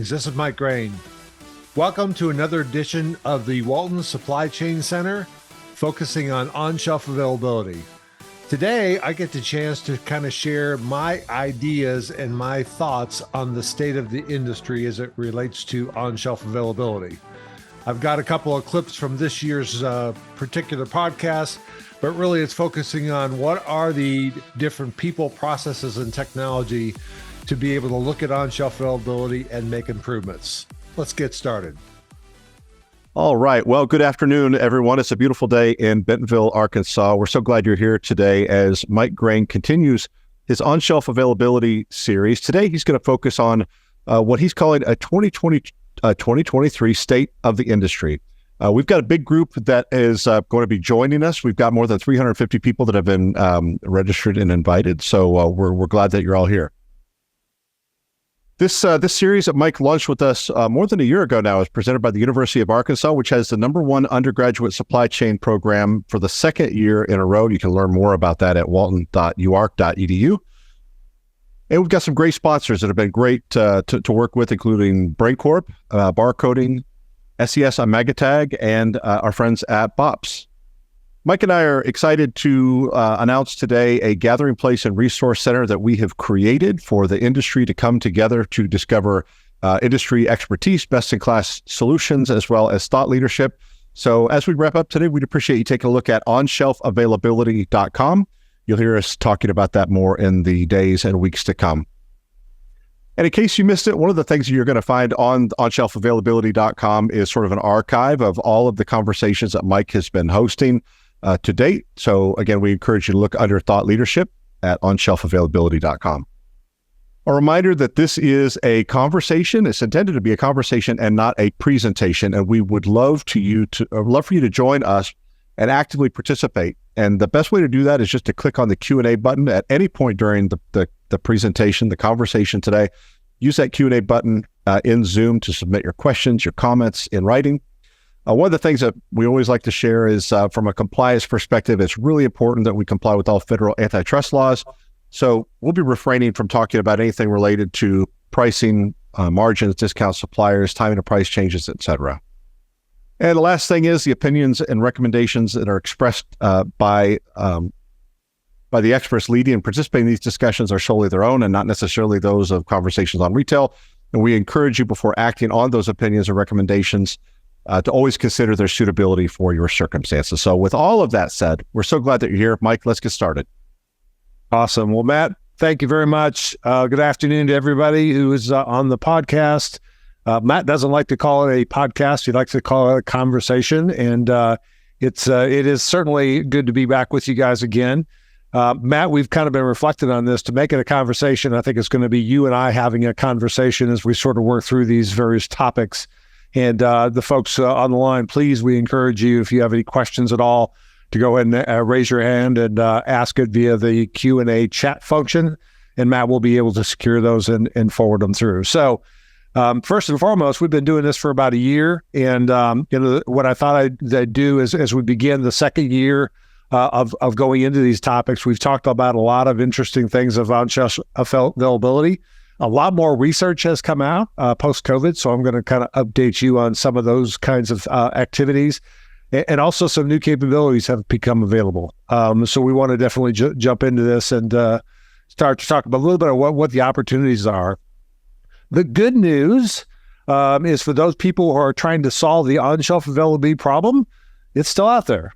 Greetings, this is Mike Graen. Welcome to another edition of the Walton Supply Chain Center, focusing on-shelf availability. Today, I get the chance to kind of share my ideas and my thoughts on the state of the industry as it relates to on-shelf availability. I've got a couple of clips from this year's particular podcast, but really it's focusing on what are the different people, processes, and technology to be able to look at on-shelf availability and make improvements. Let's get started. All right. Well, good afternoon, everyone. It's a beautiful day in Bentonville, Arkansas. We're so glad you're here today as Mike Graen continues his on-shelf availability series. Today, he's going to focus on what he's calling a 2023 state of the industry. We've got a big group that is going to be joining us. We've got more than 350 people that have been registered and invited. So we're glad that you're all here. This series that Mike launched with us more than a year ago now is presented by the University of Arkansas, which has the #1 undergraduate supply chain program for the second year in a row. You can learn more about that at walton.uark.edu. And we've got some great sponsors that have been great to work with, including BrainCorp, Barcoding, SES on Magatag, and our friends at Bops. Mike and I are excited to announce today a gathering place and resource center that we have created for the industry to come together to discover industry expertise, best-in-class solutions, as well as thought leadership. So as we wrap up today, we'd appreciate you taking a look at onshelfavailability.com. You'll hear us talking about that more in the days and weeks to come. And in case you missed it, one of the things you're going to find on onshelfavailability.com is sort of an archive of all of the conversations that Mike has been hosting to date. So again, we encourage you to look under thought leadership at onshelfavailability.com. A reminder that this is a conversation. It's intended to be a conversation and not a presentation. And we would love for you to join us and actively participate. And the best way to do that is just to click on the Q&A button at any point during the presentation, the conversation today. Use that Q&A button in Zoom to submit your questions, your comments in writing. One of the things that we always like to share is from a compliance perspective, it's really important that we comply with all federal antitrust laws. So we'll be refraining from talking about anything related to pricing, margins, discounts, suppliers, timing of price changes, et cetera. And the last thing is the opinions and recommendations that are expressed by the experts leading and participating in these discussions are solely their own and not necessarily those of Conversations on Retail. And we encourage you, before acting on those opinions or recommendations, to always consider their suitability for your circumstances. So with all of that said, we're so glad that you're here. Mike, let's get started. Awesome. Well, Matt, thank you very much. Good afternoon to everybody who is on the podcast. Matt doesn't like to call it a podcast. He likes to call it a conversation. And it is certainly good to be back with you guys again. Matt, we've kind of been reflecting on this. To make it a conversation, I think it's going to be you and I having a conversation as we sort of work through these various topics. And the folks on the line, please, we encourage you, if you have any questions at all, to go ahead and raise your hand and ask it via the Q&A chat function. And Matt will be able to secure those and forward them through. So first and foremost, we've been doing this for about a year. And what I thought I'd do is, as we begin the second year of going into these topics, we've talked about a lot of interesting things of on-shelf availability. A lot more research has come out post-COVID, so I'm going to kind of update you on some of those kinds of activities. And also some new capabilities have become available. So we want to definitely jump into this and start to talk about a little bit of what the opportunities are. The good news is for those people who are trying to solve the on-shelf availability problem, it's still out there.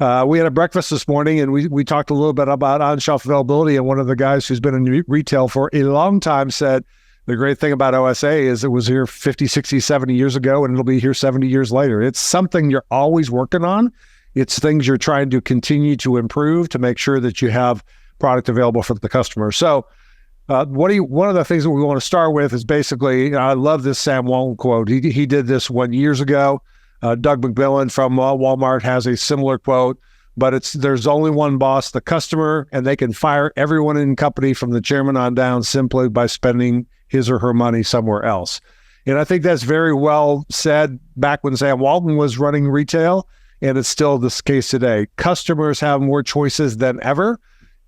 We had a breakfast this morning and we talked a little bit about on-shelf availability, and one of the guys who's been in retail for a long time said the great thing about OSA is it was here 50, 60, 70 years ago, and it'll be here 70 years later. It's something you're always working on. It's things you're trying to continue to improve to make sure that you have product available for the customer. So one of the things that we want to start with is basically, I love this Sam Walton quote. He did this 1 year ago. Doug McMillan from Walmart has a similar quote, but there's only one boss, the customer, and they can fire everyone in the company from the chairman on down simply by spending his or her money somewhere else. And I think that's very well said back when Sam Walton was running retail, and it's still this case today. Customers have more choices than ever,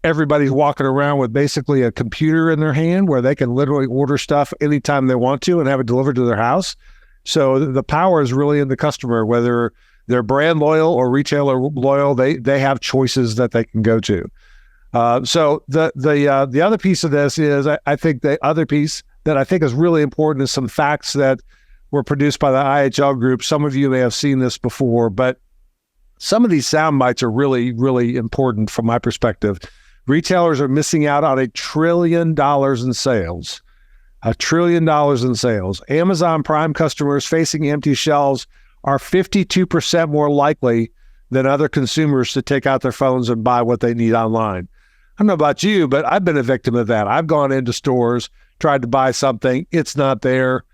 everybody's walking around with basically a computer in their hand where they can literally order stuff anytime they want to and have it delivered to their house. So the power is really in the customer, whether they're brand loyal or retailer loyal, they have choices that they can go to. So the other piece of this is, I think the other piece that I think is really important is some facts that were produced by the IHL group. Some of you may have seen this before, but some of these sound bites are really, really important from my perspective. Retailers are missing out on $1 trillion in sales. $1 trillion in sales. Amazon Prime customers facing empty shelves are 52% more likely than other consumers to take out their phones and buy what they need online. I don't know about you, but I've been a victim of that. I've gone into stores, tried to buy something, it's not there.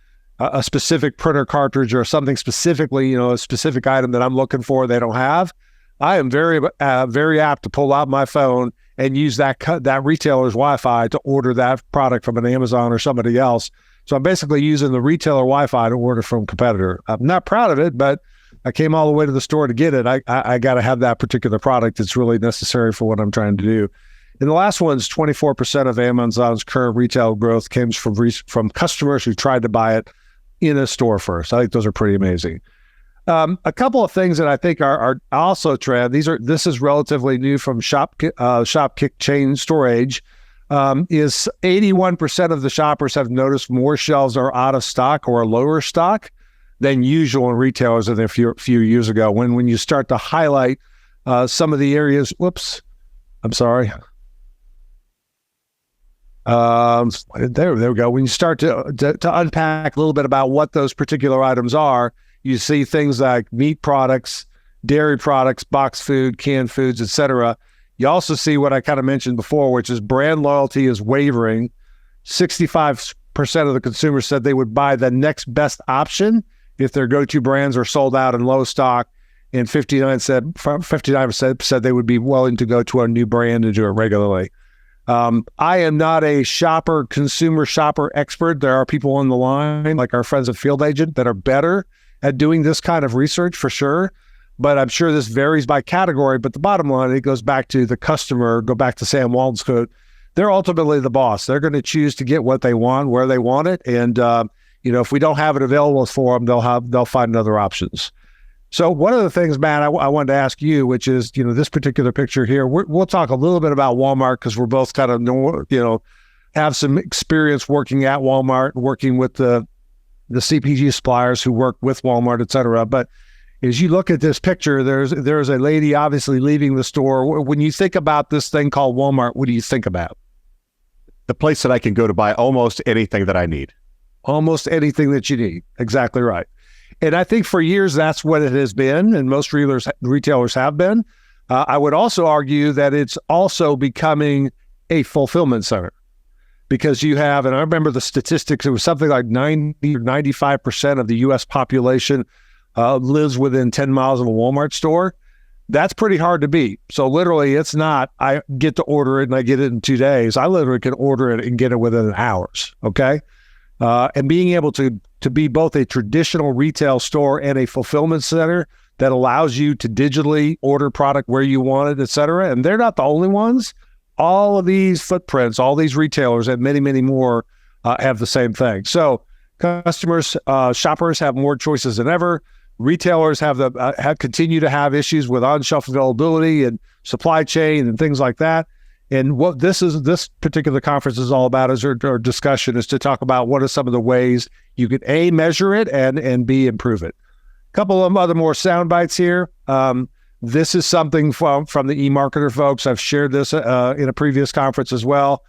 A specific printer cartridge or something specifically, a specific item that I'm looking for, they don't have. I am very, very apt to pull out my phone and use that retailer's Wi-Fi to order that product from an Amazon or somebody else. So I'm basically using the retailer Wi-Fi to order from a competitor. I'm not proud of it, but I came all the way to the store to get it. I got to have that particular product. It's really necessary for what I'm trying to do. And the last one's 24% of Amazon's current retail growth came from customers who tried to buy it in a store first. I think those are pretty amazing. A couple of things that I think are also trend. This is relatively new from Shopkick Chain Storage. Is 81% of the shoppers have noticed more shelves are out of stock or lower stock than usual in retailers than a few years ago. When you start to highlight some of the areas, whoops, I'm sorry. There we go. When you start to unpack a little bit about what those particular items are, you see things like meat products, dairy products, boxed food, canned foods, etc. You also see what I kind of mentioned before, which is brand loyalty is wavering. 65% of the consumers said they would buy the next best option if their go-to brands are sold out and low stock, and 59% said they would be willing to go to a new brand and do it regularly. I am not a consumer shopper expert. There are people on the line, like our friends at Field Agent, that are better at doing this kind of research for sure. But I'm sure this varies by category. But the bottom line, it goes back to the customer, go back to Sam Walton's quote. They're ultimately the boss. They're going to choose to get what they want, where they want it. And, if we don't have it available for them, they'll find other options. So one of the things, Matt, I wanted to ask you, which is, this particular picture here, we'll talk a little bit about Walmart because we're both kind of, have some experience working at Walmart, working with the CPG suppliers who work with Walmart, et cetera. But as you look at this picture, there's a lady obviously leaving the store. When you think about this thing called Walmart, what do you think about? The place that I can go to buy almost anything that I need. Almost anything that you need. Exactly right. And I think for years, that's what it has been, and most retailers have been. I would also argue that it's also becoming a fulfillment center because you have, and I remember the statistics, it was something like 90 or 95% of the U.S. population lives within 10 miles of a Walmart store. That's pretty hard to beat. So literally, it's not, I get to order it and I get it in 2 days. I literally can order it and get it within hours, okay? And being able to be both a traditional retail store and a fulfillment center that allows you to digitally order product where you want it, et cetera. And they're not the only ones. All of these footprints, all these retailers and many, many more have the same thing. So customers, shoppers have more choices than ever. Retailers have continue to have issues with on-shelf availability and supply chain and things like that. And what this particular conference is all about is our discussion is to talk about what are some of the ways you could A, measure it and B, improve it. A couple of other more sound bites here. This is something from the eMarketer folks. I've shared this in a previous conference as well.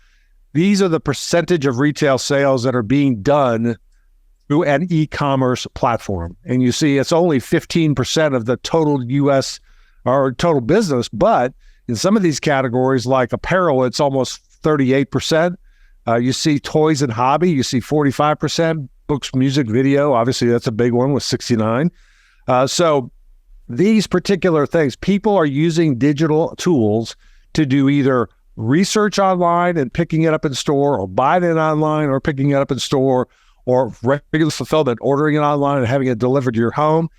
These are the percentage of retail sales that are being done through an e-commerce platform. And you see it's only 15% of the total U.S. or total business, but in some of these categories like apparel, it's almost 38%. You see toys and hobby, you see 45%. Books, music, video, obviously that's a big one with 69. So these particular things, people are using digital tools to do either research online and picking it up in store, or buying it online or picking it up in store, or regular fulfillment, ordering it online and having it delivered to your home.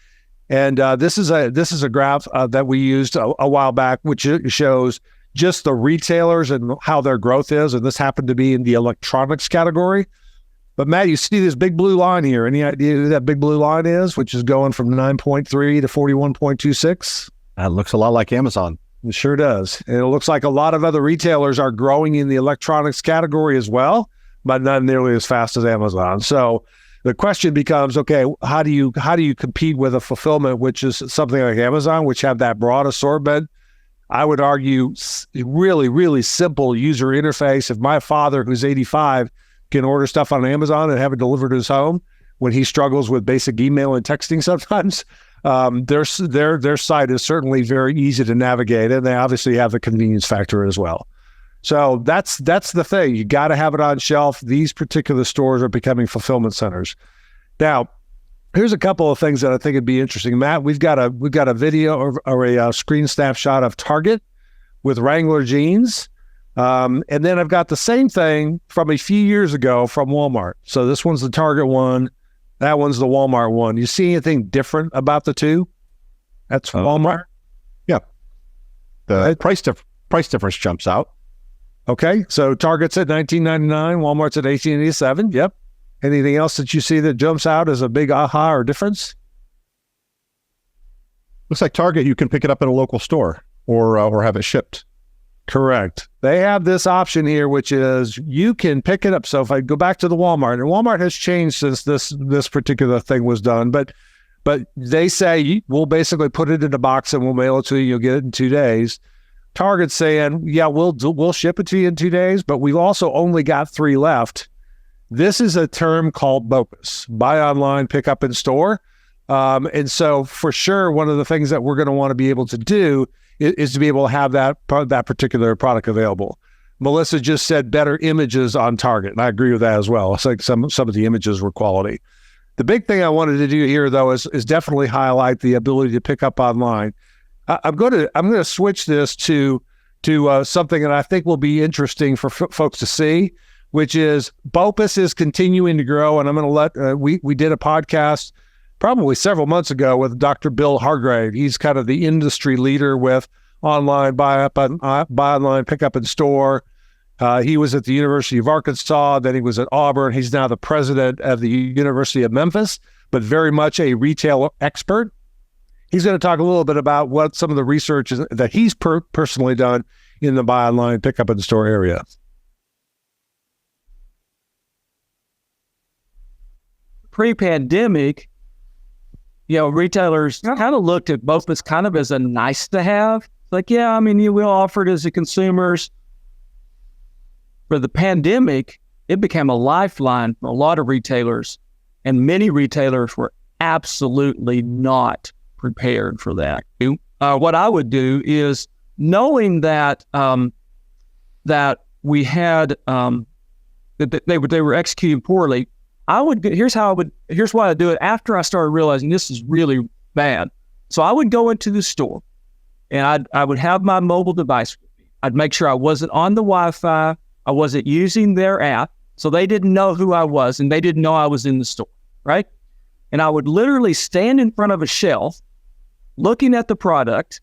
And this is a graph that we used a while back, which shows just the retailers and how their growth is. And this happened to be in the electronics category. But Matt, you see this big blue line here. Any idea who that big blue line is, which is going from 9.3 to 41.26? That looks a lot like Amazon. It sure does. And it looks like a lot of other retailers are growing in the electronics category as well, but not nearly as fast as Amazon. So the question becomes, okay, how do you compete with a fulfillment, which is something like Amazon, which have that broad assortment? I would argue really, really simple user interface. If my father, who's 85, can order stuff on Amazon and have it delivered to his home when he struggles with basic email and texting sometimes, their site is certainly very easy to navigate, and they obviously have the convenience factor as well. So that's the thing. You got to have it on shelf. These particular stores are becoming fulfillment centers. Now, here's a couple of things that I think would be interesting. Matt, we've got a video or a screen snapshot of Target with Wrangler jeans. And then I've got the same thing from a few years ago from Walmart. So this one's the Target one. That one's the Walmart one. You see anything different about the two? That's Walmart. Yeah. The price difference jumps out. Okay. So Target's at $19.99. Walmart's at $18.87. Yep. Anything else that you see that jumps out as a big aha or difference? Looks like Target, you can pick it up at a local store or have it shipped. Correct. They have this option here, which is you can pick it up. So if I go back to the Walmart, and Walmart has changed since this particular thing was done, but they say we'll basically put it in a box and we'll mail it to you. You'll get it in 2 days. Target's saying, yeah, we'll ship it to you in 2 days, but we've also only got 3 left. This is a term called BOPUS, buy online, pick up in store. And so for sure, one of the things that we're going to want to be able to do is to be able to have that particular product available. Melissa just said better images on Target, and I agree with that as well. It's like some of the images were quality. The big thing I wanted to do here, though, is definitely highlight the ability to pick up online. I'm going to switch this to something that I think will be interesting for folks to see, which is BOPUS is continuing to grow, and I'm going to let we did a podcast probably several months ago with Dr. Bill Hargrave. He's kind of the industry leader with online buy online, pick up in store. He was at the University of Arkansas, then he was at Auburn. He's now the president of the University of Memphis, but very much a retail expert. He's going to talk a little bit about what some of the research is that he's personally done in the buy online, pick up in store area. Pre-pandemic, retailers kind of looked at BOPUS kind of as a nice to have. Like, yeah, I mean, you will offer it as a consumers. For the pandemic, it became a lifeline for a lot of retailers, and many retailers were absolutely not prepared for that. What I would do is, knowing that that we had that they were executing poorly, here's why I do it after I started realizing this is really bad. So I would go into the store and I would have my mobile device with me. I'd make sure I wasn't on the Wi-Fi. I wasn't using their app. So they didn't know who I was and they didn't know I was in the store, right? And I would literally stand in front of a shelf looking at the product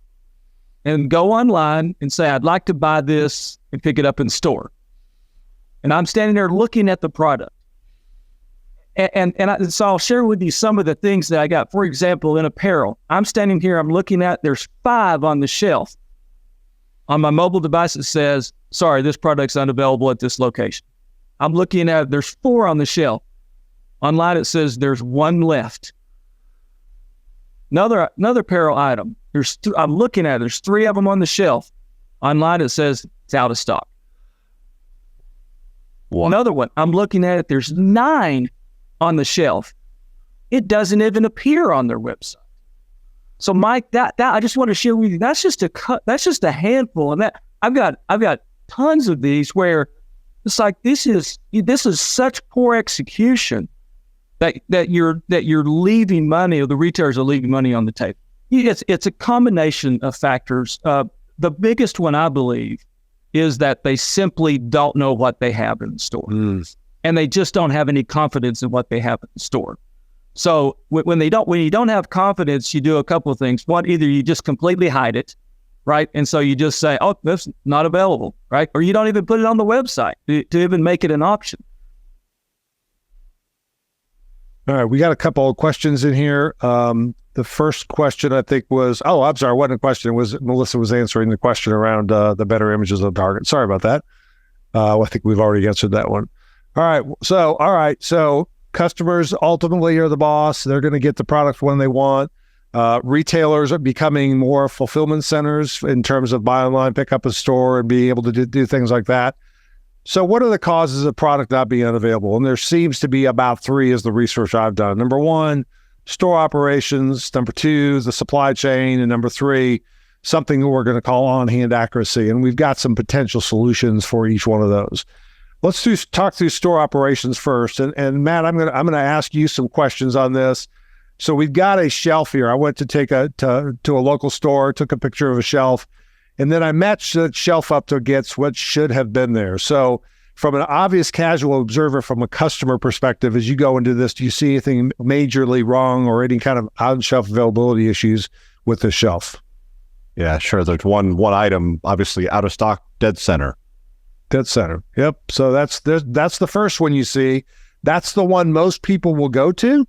and go online and say, I'd like to buy this and pick it up in store. And I'm standing there looking at the product. So I'll share with you some of the things that I got. For example, in apparel, I'm standing here, I'm looking at, there's 5 on the shelf. On my mobile device, it says, sorry, this product's unavailable at this location. I'm looking at, there's 4 on the shelf. Online, it says there's 1 left. Another apparel item, I'm looking at, there's 3 of them on the shelf. Online, it says it's out of stock. Another one, I'm looking at it, there's 9 on the shelf. It doesn't even appear on their website. So Mike, that I just want to share with you, that's just a handful. And that I've got tons of these where it's like, this is such poor execution that you're leaving money, or the retailers are leaving money on the table. It's a combination of factors. The biggest one, I believe, is that they simply don't know what they have in the store. And they just don't have any confidence in what they have in the store. So when you don't have confidence, you do a couple of things. One, either you just completely hide it, right? And so you just say, oh, that's not available, right? Or you don't even put it on the website to even make it an option. All right, we got a couple of questions in here. The first question I think was, I'm sorry, it wasn't a question. It was Melissa was answering the question around the better images of target. Sorry about that. I think we've already answered that one. All right. So customers ultimately are the boss. They're going to get the product when they want. Retailers are becoming more fulfillment centers in terms of buy online, pick up in store, and be able to do things like that. So what are the causes of product not being unavailable? And there seems to be about 3 is the research I've done. Number 1, store operations. Number 2, the supply chain. And number 3, something that we're going to call on-hand accuracy. And we've got some potential solutions for each one of those. Let's talk through store operations first. And Matt, I'm going to ask you some questions on this. So we've got a shelf here. I went to take to a local store, took a picture of a shelf, and then I matched the shelf up against what should have been there. So from an obvious casual observer, from a customer perspective, as you go into this, do you see anything majorly wrong or any kind of on-shelf availability issues with the shelf? Yeah, sure. There's one item, obviously out of stock, dead center. Dead center. Yep. So that's the first one you see. That's the one most people will go to.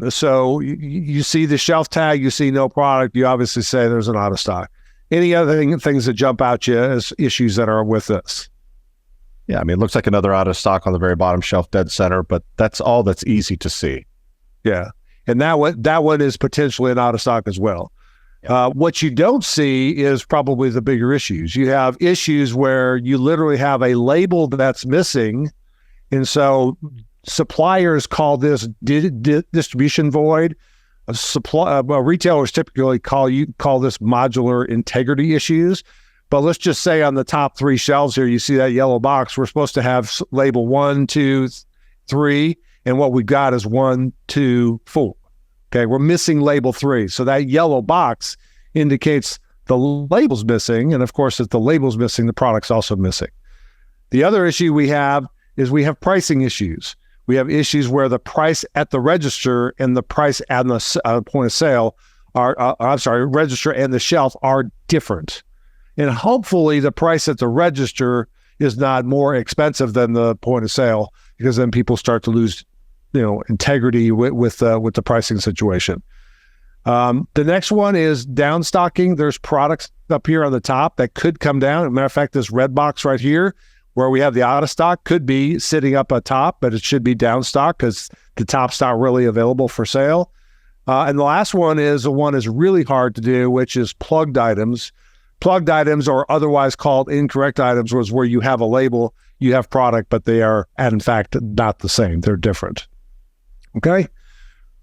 So you see the shelf tag, you see no product, you obviously say there's an out of stock. Any other things that jump out you as issues that are with this? Yeah, I mean, it looks like another out of stock on the very bottom shelf, dead center, but that's all that's easy to see. Yeah. And that one is potentially an out of stock as well. Yeah. What you don't see is probably the bigger issues. You have issues where you literally have a label that's missing. And so suppliers call this distribution void. Retailers typically call this modular integrity issues. But let's just say on the top 3 shelves here, you see that yellow box. We're supposed to have label 1, 2, 3, and what we've got is 1, 2, 4. Okay, we're missing label 3. So that yellow box indicates the label's missing. And of course, if the label's missing, the product's also missing. The other issue we have is we have pricing issues. We have issues where the price at the register and the price at the point of sale register and the shelf are different. And hopefully the price at the register is not more expensive than the point of sale, because then people start to lose, integrity with the pricing situation. The next one is downstocking. There's products up here on the top that could come down. As a matter of fact, this red box right here, where we have the out of stock, could be sitting up atop, but it should be down stock because the top's not really available for sale. And the last one is really hard to do, which is plugged items. Plugged items, or otherwise called incorrect items, was where you have a label, you have product, but they are, in fact, not the same. They're different. Okay?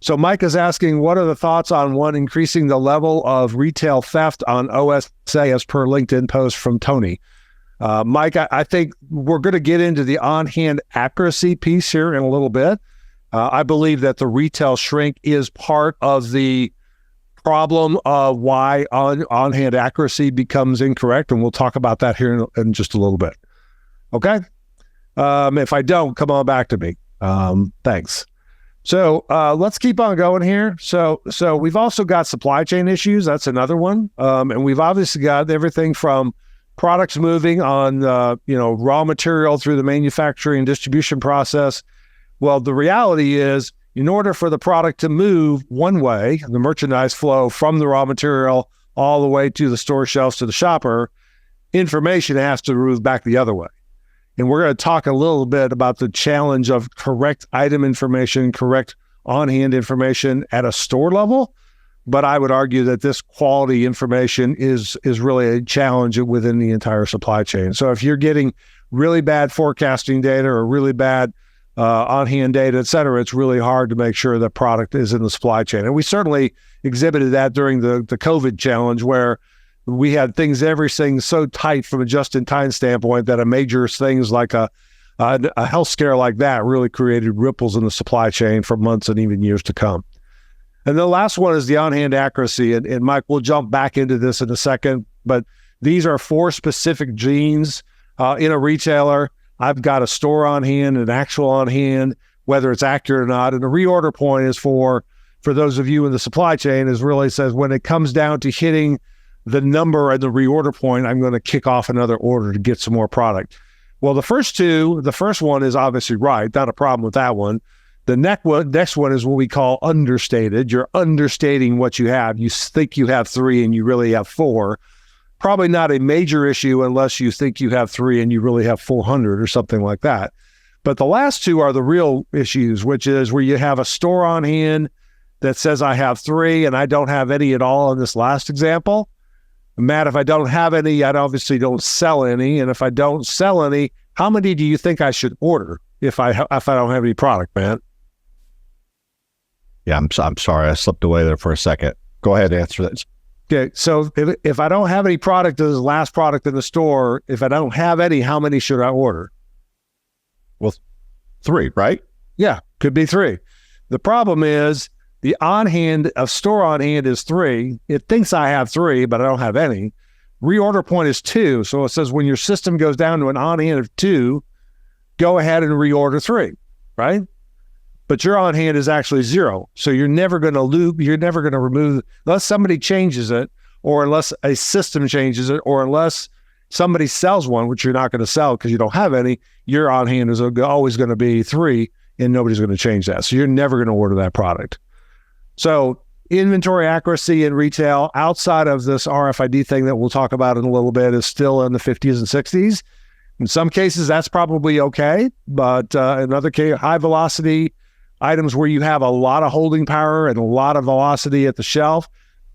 So Mike is asking, what are the thoughts on increasing the level of retail theft on OSA as per LinkedIn post from Tony? Mike, I think we're going to get into the on-hand accuracy piece here in a little bit. I believe that the retail shrink is part of the problem of why on-hand accuracy becomes incorrect, and we'll talk about that here in just a little bit. Okay? If I don't, come on back to me. Thanks. So let's keep on going here. So we've also got supply chain issues. That's another one. And we've obviously got everything from products moving on, raw material through the manufacturing and distribution process. Well, the reality is, in order for the product to move one way, the merchandise flow from the raw material all the way to the store shelves to the shopper, information has to move back the other way. And we're going to talk a little bit about the challenge of correct item information, correct on-hand information at a store level. But I would argue that this quality information is really a challenge within the entire supply chain. So if you're getting really bad forecasting data or really bad on-hand data, et cetera, it's really hard to make sure the product is in the supply chain. And we certainly exhibited that during the COVID challenge, where we had everything so tight from a just-in-time standpoint that a major things like a health scare like that really created ripples in the supply chain for months and even years to come. And the last one is the on-hand accuracy. And Mike, we'll jump back into this in a second, but these are 4 specific genes in a retailer. I've got a store on hand, an actual on hand, whether it's accurate or not. And the reorder point is for those of you in the supply chain, is really says when it comes down to hitting the number and the reorder point, I'm going to kick off another order to get some more product. Well, the first one is obviously right. Not a problem with that one. The next one is what we call understated. You're understating what you have. You think you have 3 and you really have 4. Probably not a major issue unless you think you have 3 and you really have 400 or something like that. But the last 2 are the real issues, which is where you have a store on hand that says I have 3 and I don't have any at all in this last example. Matt, if I don't have any, I obviously don't sell any. And if I don't sell any, how many do you think I should order if I don't have any product, Matt? Yeah, I'm sorry. I slipped away there for a second. Go ahead and answer that. Okay, so if I don't have any product as the last product in the store, if I don't have any, how many should I order? Well, 3, right? Yeah, could be 3. The problem is the store on hand is 3. It thinks I have 3, but I don't have any. Reorder point is 2. So it says when your system goes down to an on hand of 2, go ahead and reorder 3, right? But your on hand is actually 0. So you're never going to loop, you're never going to remove, unless somebody changes it, or unless a system changes it, or unless somebody sells one, which you're not going to sell because you don't have any, your on hand is always going to be 3 and nobody's going to change that. So you're never going to order that product. So inventory accuracy in retail outside of this RFID thing that we'll talk about in a little bit is still in the 50s and 60s. In some cases, that's probably okay. But in other cases, high velocity items where you have a lot of holding power and a lot of velocity at the shelf,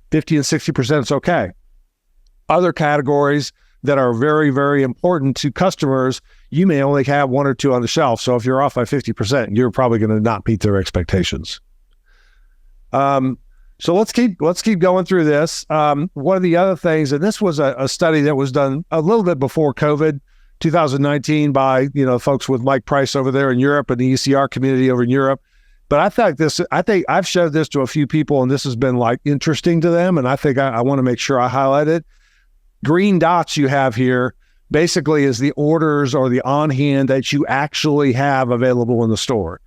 50 and 60% is okay. Other categories that are very, very important to customers, you may only have 1 or 2 on the shelf. So if you're off by 50%, you're probably going to not meet their expectations. So let's keep going through this. One of the other things, and this was a study that was done a little bit before COVID, 2019 by, folks with Mike Price over there in Europe and the ECR community over in Europe. But I think I've showed this to a few people and this has been interesting to them. And I think I want to make sure I highlight it. Green dots you have here basically is the orders or the on hand that you actually have available in the store.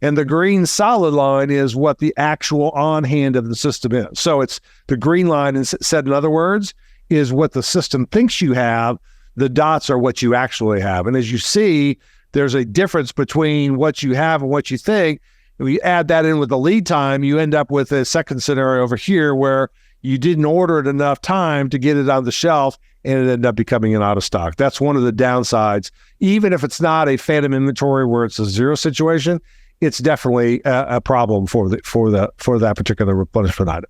And the green solid line is what the actual on hand of the system is. So it's the green line, and said in other words, is what the system thinks you have. The dots are what you actually have. And as you see, there's a difference between what you have and what you think. If we add that in with the lead time, you end up with a second scenario over here where you didn't order it enough time to get it on the shelf and it ended up becoming an out of stock. That's one of the downsides. Even if it's not a phantom inventory where it's a 0 situation, it's definitely a problem for that particular replenishment item.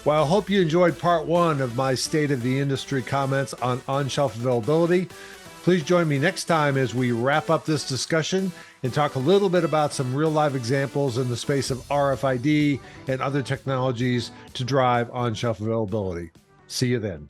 Well, I hope you enjoyed part 1 of my State of the Industry comments on on-shelf availability. Please join me next time as we wrap up this discussion and talk a little bit about some real-life examples in the space of RFID and other technologies to drive on-shelf availability. See you then.